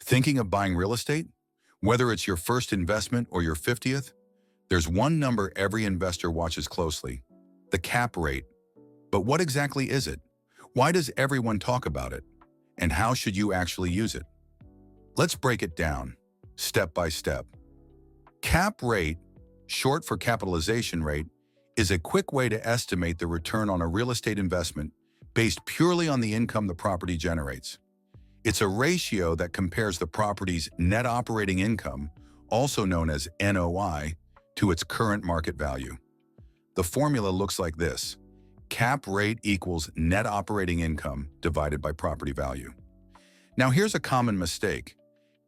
Thinking of buying real estate? Whether it's your first investment or your 50th, there's one number every investor watches closely: the cap rate. But what exactly is it? Why does everyone talk about it? And how should you actually use it? Let's break it down, step by step. Cap rate, short for capitalization rate, is a quick way to estimate the return on a real estate investment based purely on the income the property generates. It's a ratio that compares the property's net operating income, also known as NOI, to its current market value. The formula looks like this: cap rate equals net operating income divided by property value. Now here's a common mistake.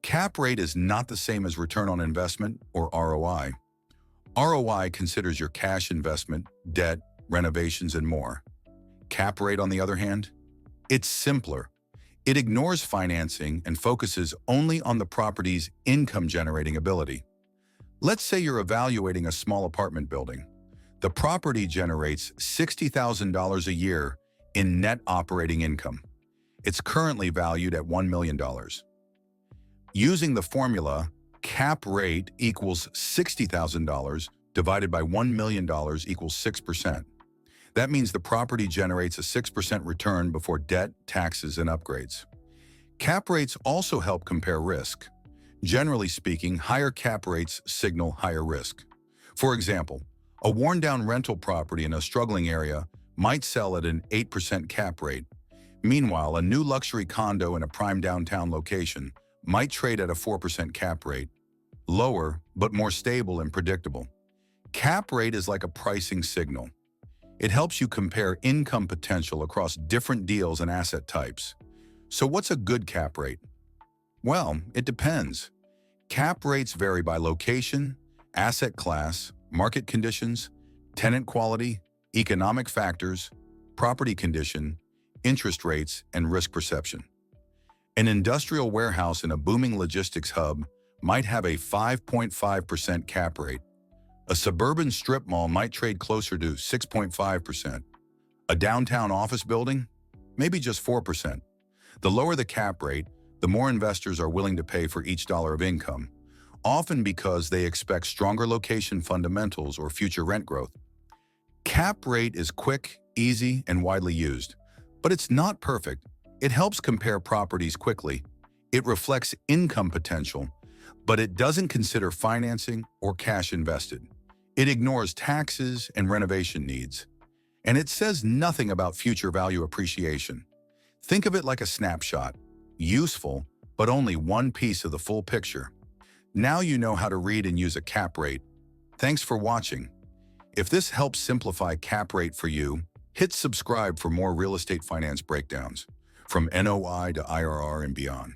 Cap rate is not the same as return on investment, or ROI. ROI considers your cash investment, debt, renovations, and more. Cap rate, on the other hand, it's simpler. It ignores financing and focuses only on the property's income-generating ability. Let's say you're evaluating a small apartment building. The property generates $60,000 a year in net operating income. It's currently valued at $1 million. Using the formula, cap rate equals $60,000 divided by $1 million equals 6%. That means the property generates a 6% return before debt, taxes, and upgrades. Cap rates also help compare risk. Generally speaking, higher cap rates signal higher risk. For example, a worn-down rental property in a struggling area might sell at an 8% cap rate. Meanwhile, a new luxury condo in a prime downtown location might trade at a 4% cap rate, lower but more stable and predictable. Cap rate is like a pricing signal. It helps you compare income potential across different deals and asset types. So what's a good cap rate? Well, it depends. Cap rates vary by location, asset class, market conditions, tenant quality, economic factors, property condition, interest rates, and risk perception. An industrial warehouse in a booming logistics hub might have a 5.5% cap rate. A suburban strip mall might trade closer to 6.5%. A downtown office building? Maybe just 4%. The lower the cap rate, the more investors are willing to pay for each dollar of income, often because they expect stronger location fundamentals or future rent growth. Cap rate is quick, easy, and widely used, but it's not perfect. It helps compare properties quickly. It reflects income potential, but it doesn't consider financing or cash invested. It ignores taxes and renovation needs. And it says nothing about future value appreciation. Think of it like a snapshot, useful, but only one piece of the full picture. Now you know how to read and use a cap rate. Thanks for watching. If this helps simplify cap rate for you, hit subscribe for more real estate finance breakdowns, from NOI to IRR and beyond.